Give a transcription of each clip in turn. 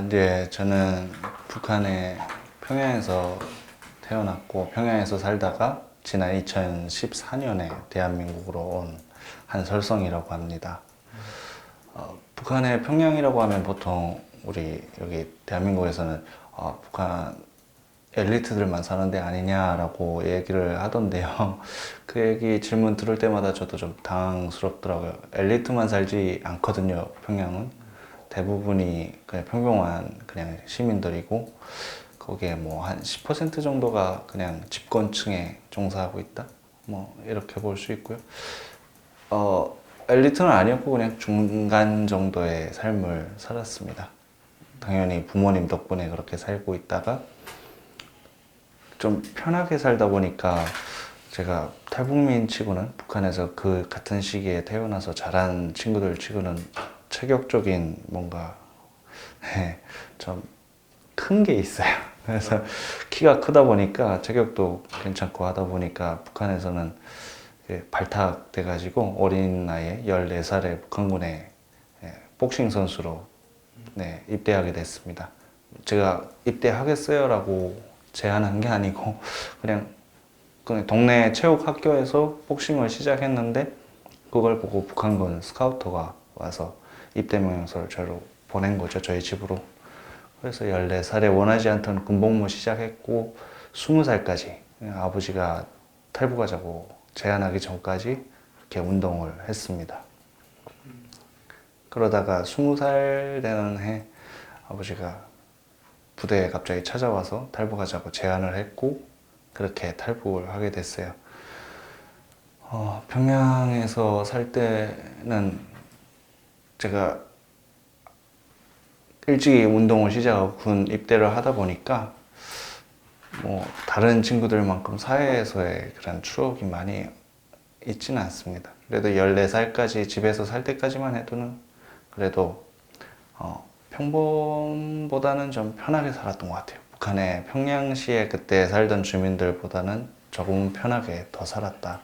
이제 저는 북한의 평양에서 태어났고 평양에서 살다가 지난 2014년에 대한민국으로 온 한설성이라고 합니다. 북한의 평양이라고 하면 보통 우리 여기 대한민국에서는 북한 엘리트들만 사는 데 아니냐라고 얘기를 하던데요. 그 얘기 질문 들을 때마다 저도 좀 당황스럽더라고요. 엘리트만 살지 않거든요, 평양은. 대부분이 그냥 평범한 그냥 시민들이고, 거기에 뭐 한 10% 정도가 그냥 집권층에 종사하고 있다? 뭐, 이렇게 볼 수 있고요. 엘리트는 아니었고, 그냥 중간 정도의 삶을 살았습니다. 당연히 부모님 덕분에 그렇게 살고 있다가, 좀 편하게 살다 보니까 제가 탈북민 치고는 북한에서 그 같은 시기에 태어나서 자란 친구들 치고는 체격적인 뭔가 좀 큰 게 있어요. 그래서 키가 크다 보니까 체격도 괜찮고 하다 보니까 북한에서는 발탁돼가지고 어린 나이에 14살에 북한군에 복싱 선수로 입대하게 됐습니다. 제가 입대하겠어요 라고 제안한 게 아니고 그냥 동네 체육학교에서 복싱을 시작했는데 그걸 보고 북한군 스카우터가 와서 입대 명령서를 저로 보낸 거죠, 저희 집으로. 그래서 14살에 원하지 않던 군복무 시작했고 20살까지 아버지가 탈북하자고 제안하기 전까지 이렇게 운동을 했습니다. 그러다가 20살 되는 해 아버지가 부대에 갑자기 찾아와서 탈북하자고 제안을 했고 그렇게 탈북을 하게 됐어요. 평양에서 살 때는 제가 일찍 운동을 시작하고 군 입대를 하다 보니까 뭐 다른 친구들만큼 사회에서의 그런 추억이 많이 있지는 않습니다. 그래도 14살까지 집에서 살 때까지만 해도는 그래도 평범보다는 좀 편하게 살았던 것 같아요. 북한의 평양시에 그때 살던 주민들보다는 조금 편하게 더 살았다고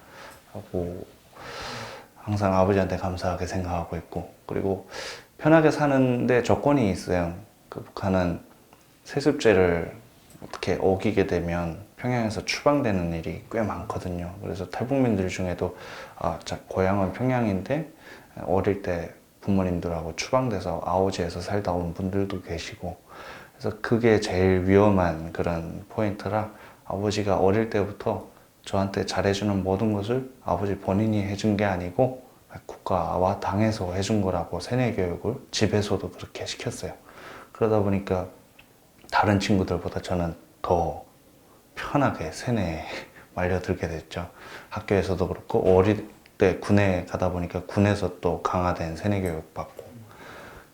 항상 아버지한테 감사하게 생각하고 있고, 그리고 편하게 사는데 조건이 있어요. 그 북한은 세습제를 어떻게 어기게 되면 평양에서 추방되는 일이 꽤 많거든요. 그래서 탈북민들 중에도 고향은 평양인데 어릴 때 부모님들하고 추방돼서 아오지에서 살다 온 분들도 계시고, 그래서 그게 제일 위험한 그런 포인트라 아버지가 어릴 때부터 저한테 잘해주는 모든 것을 아버지 본인이 해준 게 아니고 국가와 당에서 해준 거라고 세뇌 교육을 집에서도 그렇게 시켰어요. 그러다 보니까 다른 친구들보다 저는 더 편하게 세뇌에 말려들게 됐죠. 학교에서도 그렇고 어릴 때 군에 가다 보니까 군에서 또 강화된 세뇌 교육 받고,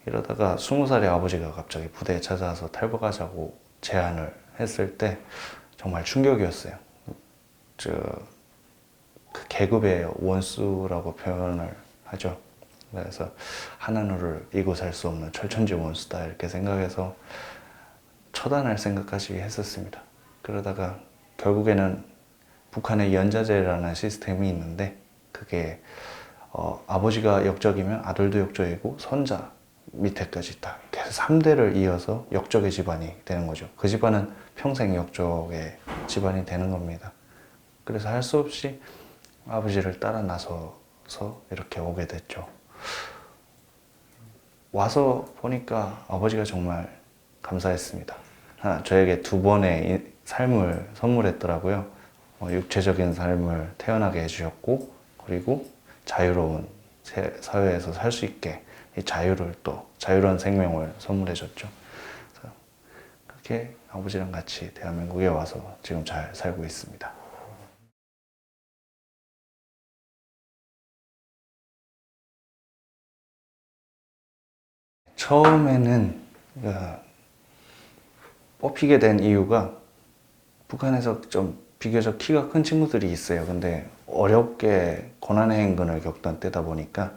이러다가 20살에 아버지가 갑자기 부대에 찾아와서 탈북하자고 제안을 했을 때 정말 충격이었어요. 그 계급의 원수라고 표현을 하죠. 그래서 하나누를 이고 살 수 없는 철천지 원수다 이렇게 생각해서 처단할 생각까지 했었습니다. 그러다가 결국에는 북한의 연자제라는 시스템이 있는데 그게 아버지가 역적이면 아들도 역적이고 손자 밑에까지 다 계속 3대를 이어서 역적의 집안이 되는 거죠. 그 집안은 평생 역적의 집안이 되는 겁니다. 그래서 할 수 없이 아버지를 따라 나서서 이렇게 오게 됐죠. 와서 보니까 아버지가 정말 감사했습니다. 저에게 2번의 삶을 선물했더라고요. 육체적인 삶을 태어나게 해주셨고, 그리고 자유로운 사회에서 살 수 있게 이 자유를 또 자유로운 생명을 선물해줬죠. 그래서 그렇게 아버지랑 같이 대한민국에 와서 지금 잘 살고 있습니다. 처음에는 뽑히게 된 이유가 북한에서 좀 비교적 키가 큰 친구들이 있어요. 근데 어렵게 고난의 행군을 겪던 때다 보니까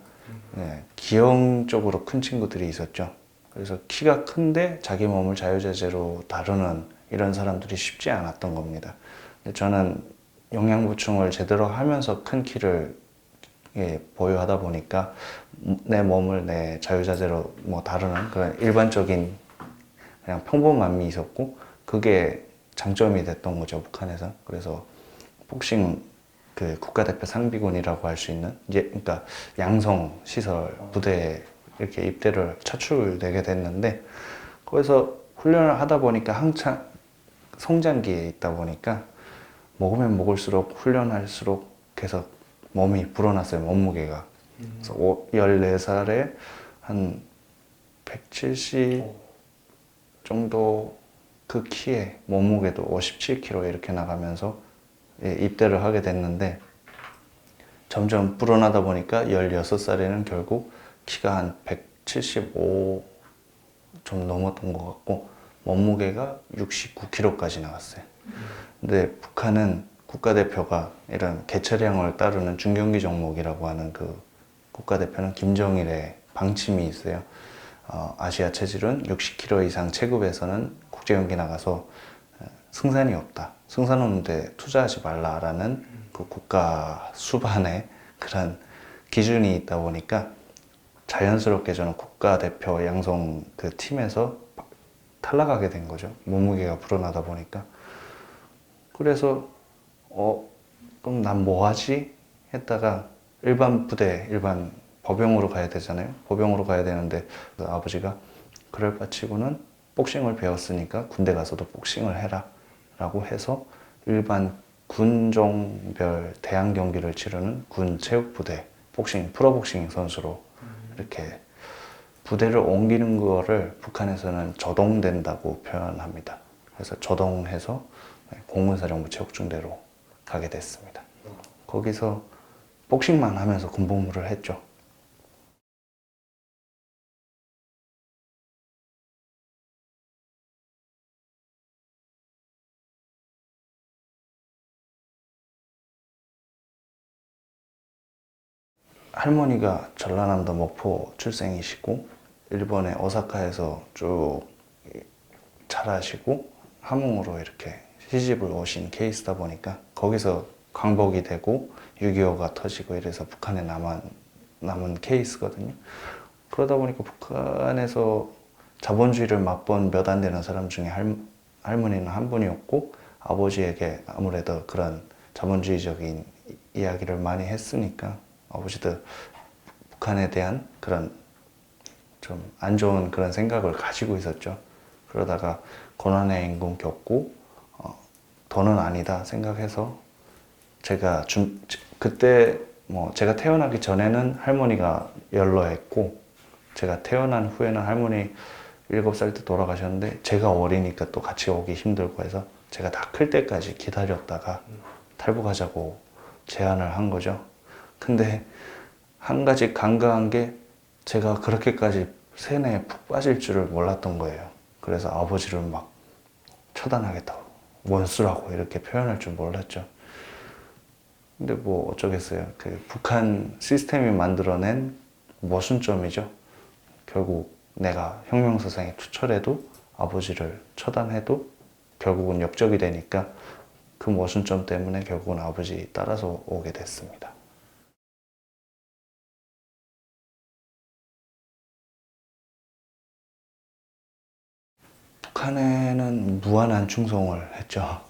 기형적으로 큰 친구들이 있었죠. 그래서 키가 큰데 자기 몸을 자유자재로 다루는 이런 사람들이 쉽지 않았던 겁니다. 근데 저는 영양 보충을 제대로 하면서 큰 키를 보유하다 보니까 내 몸을 내 자유자재로 뭐 다루는 그런 일반적인 그냥 평범함이 있었고 그게 장점이 됐던 거죠, 북한에서. 그래서 복싱 그 국가대표 상비군이라고 할 수 있는 이제 그러니까 양성 시설 부대에 이렇게 입대를 차출되게 됐는데 거기서 훈련을 하다 보니까 한창 성장기에 있다 보니까 먹으면 먹을수록 훈련할수록 계속 몸이 불어났어요, 몸무게가. 그래서 14살에 한 170 정도 그 키에 몸무게도 57kg 이렇게 나가면서 입대를 하게 됐는데 점점 불어나다 보니까 16살에는 결국 키가 한 175 좀 넘었던 것 같고 몸무게가 69kg까지 나왔어요. 근데 북한은 국가대표가 이런 개체량을 따르는 중경기 종목이라고 하는 그 국가대표는 김정일의 방침이 있어요. 아시아 체질은 60kg 이상 체급에서는 국제경기 나가서 승산이 없다. 승산 없는데 투자하지 말라라는 그 국가 수반의 그런 기준이 있다 보니까 자연스럽게 저는 국가대표 양성 그 팀에서 탈락하게 된 거죠. 몸무게가 불어나다 보니까. 그래서 그럼 난 뭐 하지? 했다가 일반 부대, 일반 법영으로 가야 되잖아요. 법영으로 가야 되는데 그 아버지가 그럴 바치고는 복싱을 배웠으니까 군대 가서도 복싱을 해라 라고 해서 일반 군종별 대항 경기를 치르는 군 체육부대 복싱, 프로복싱 선수로 이렇게 부대를 옮기는 거를 북한에서는 조동된다고 표현합니다. 그래서 조동해서 공군사령부 체육중대로 가게 됐습니다. 거기서 복싱만 하면서 군복무를 했죠. 할머니가 전라남도 목포 출생이시고 일본의 오사카에서 쭉 자라시고 함흥으로 이렇게 시집을 오신 케이스다 보니까 거기서 광복이 되고 6.25가 터지고 이래서 북한에 남은 케이스거든요. 그러다 보니까 북한에서 자본주의를 맛본 몇 안 되는 사람 중에 할머니는 한 분이었고 아버지에게 아무래도 그런 자본주의적인 이야기를 많이 했으니까 아버지도 북한에 대한 그런 좀 안 좋은 그런 생각을 가지고 있었죠. 그러다가 고난의 임금 겪고 더는 아니다 생각해서 제가 그때 뭐 제가 태어나기 전에는 할머니가 연로했고 제가 태어난 후에는 할머니 7살 때 돌아가셨는데 제가 어리니까 또 같이 오기 힘들고 해서 제가 다 클 때까지 기다렸다가 탈북하자고 제안을 한 거죠. 근데 한 가지 간과한 게 제가 그렇게까지 세뇌에 푹 빠질 줄을 몰랐던 거예요. 그래서 아버지를 막 처단하겠다고 원수라고 이렇게 표현할 줄 몰랐죠. 근데 뭐 어쩌겠어요. 그 북한 시스템이 만들어낸 모순점이죠. 결국 내가 혁명사상에 투철해도 아버지를 처단해도 결국은 역적이 되니까 그 모순점 때문에 결국은 아버지 따라서 오게 됐습니다. 북한에는 무한한 충성을 했죠.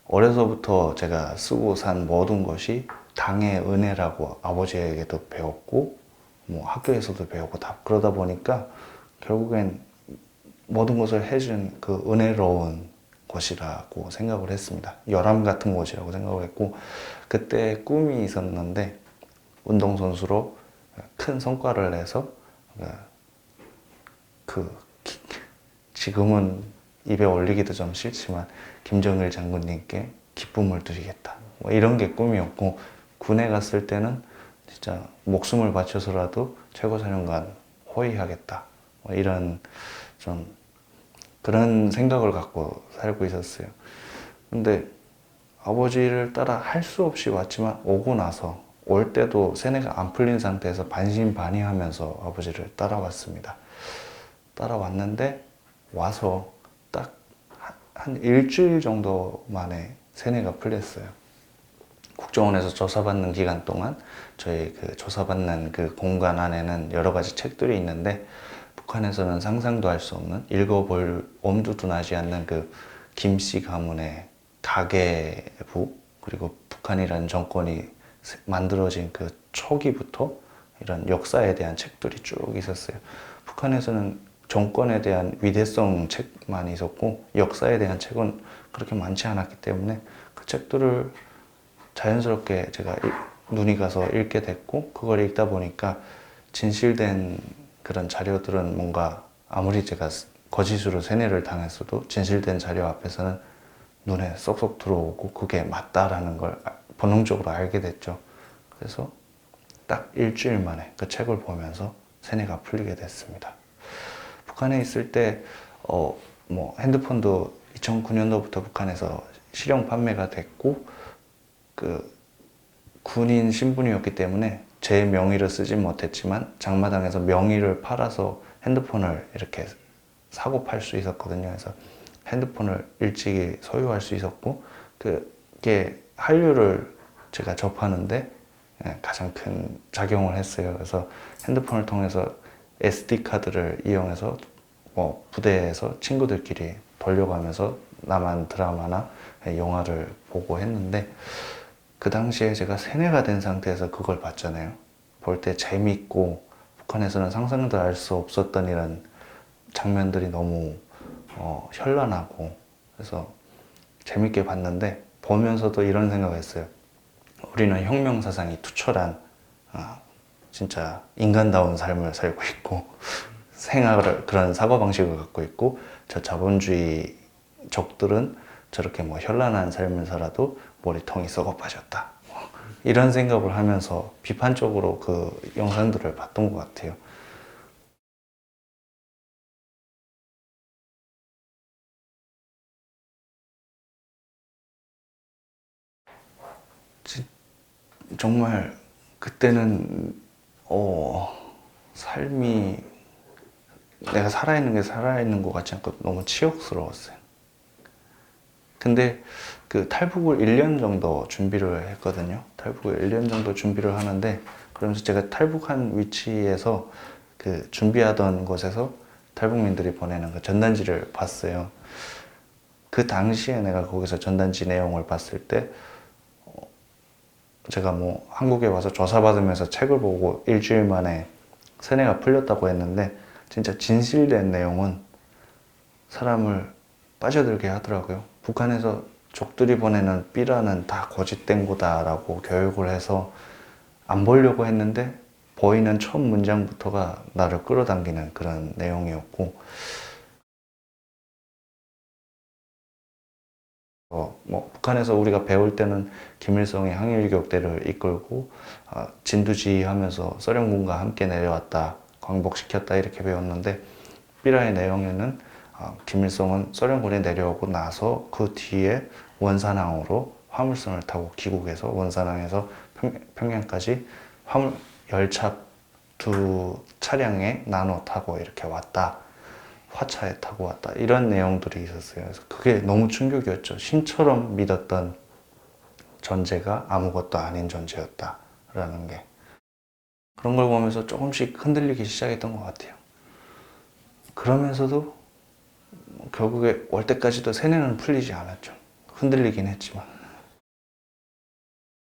어려서부터 제가 쓰고 산 모든 것이 당의 은혜라고 아버지에게도 배웠고 뭐 학교에서도 배우고 다 그러다 보니까 결국엔 모든 것을 해준 그 은혜로운 곳이라고 생각을 했습니다. 열함 같은 곳이라고 생각을 했고 그때 꿈이 있었는데 운동선수로 큰 성과를 내서 지금은 입에 올리기도 좀 싫지만 김정일 장군님께 기쁨을 드리겠다. 뭐 이런 게 꿈이었고 군에 갔을 때는 진짜 목숨을 바쳐서라도 최고사령관 호위하겠다. 뭐 이런 좀 그런 생각을 갖고 살고 있었어요. 근데 아버지를 따라 할 수 없이 왔지만 오고 나서 올 때도 세뇌가 안 풀린 상태에서 반신반의하면서 아버지를 따라왔습니다. 따라왔는데 와서 딱 한 일주일 정도 만에 세뇌가 풀렸어요. 국정원에서 조사받는 기간 동안 저희 그 조사받는 그 공간 안에는 여러 가지 책들이 있는데 북한에서는 상상도 할 수 없는, 읽어볼 엄두도 나지 않는 그 김씨 가문의 가계부, 그리고 북한이라는 정권이 만들어진 그 초기부터 이런 역사에 대한 책들이 쭉 있었어요. 북한에서는 정권에 대한 위대성 책만 있었고 역사에 대한 책은 그렇게 많지 않았기 때문에 그 책들을 자연스럽게 제가 눈이 가서 읽게 됐고, 그걸 읽다 보니까 진실된 그런 자료들은 뭔가 아무리 제가 거짓으로 세뇌를 당했어도 진실된 자료 앞에서는 눈에 쏙쏙 들어오고 그게 맞다라는 걸 본능적으로 알게 됐죠. 그래서 딱 일주일 만에 그 책을 보면서 세뇌가 풀리게 됐습니다. 북한에 있을 때 핸드폰도 2009년도부터 북한에서 실용 판매가 됐고, 그 군인 신분이었기 때문에 제 명의를 쓰진 못했지만 장마당에서 명의를 팔아서 핸드폰을 이렇게 사고 팔 수 있었거든요. 그래서 핸드폰을 일찍이 소유할 수 있었고, 그게 한류를 제가 접하는데 가장 큰 작용을 했어요. 그래서 핸드폰을 통해서 SD 카드를 이용해서 부대에서 친구들끼리 돌려가면서 남한 드라마나 영화를 보고 했는데, 그 당시에 제가 세뇌가 된 상태에서 그걸 봤잖아요. 볼 때 재밌고 북한에서는 상상도 알 수 없었던 이런 장면들이 너무 현란하고, 그래서 재밌게 봤는데 보면서도 이런 생각을 했어요. 우리는 혁명사상이 투철한 진짜 인간다운 삶을 살고 있고 생활을 그런 사고방식을 갖고 있고, 저 자본주의 적들은 저렇게 현란한 삶을 살아도 머리통이 썩어 빠졌다, 이런 생각을 하면서 비판적으로 그 영상들을 봤던 것 같아요. 정말 그때는 삶이 내가 살아있는 게 살아있는 것 같지 않고 너무 치욕스러웠어요. 근데 그 탈북을 1년 정도 준비를 했거든요. 탈북을 1년 정도 준비를 하는데, 그러면서 제가 탈북한 위치에서 그 준비하던 곳에서 탈북민들이 보내는 그 전단지를 봤어요. 그 당시에 내가 거기서 전단지 내용을 봤을 때 제가 한국에 와서 조사받으면서 책을 보고 일주일 만에 세뇌가 풀렸다고 했는데, 진짜 진실된 내용은 사람을 빠져들게 하더라고요. 북한에서 적들이 보내는 삐라는 다 거짓된 거다라고 교육을 해서 안 보려고 했는데 보이는 첫 문장부터가 나를 끌어당기는 그런 내용이었고, 북한에서 우리가 배울 때는 김일성이 항일교대를 이끌고 진두지휘하면서 소련군과 함께 내려왔다, 광복시켰다, 이렇게 배웠는데, 삐라의 내용에는 김일성은 소련군이 내려오고 나서 그 뒤에 원산항으로 화물선을 타고 귀국해서 원산항에서 평양까지 화물 열차 두 차량에 나눠 타고 이렇게 왔다, 화차에 타고 왔다, 이런 내용들이 있었어요. 그래서 그게 너무 충격이었죠. 신처럼 믿었던 존재가 아무것도 아닌 존재였다라는 게. 그런 걸 보면서 조금씩 흔들리기 시작했던 것 같아요. 그러면서도 결국에 올 때까지도 세뇌는 풀리지 않았죠. 흔들리긴 했지만.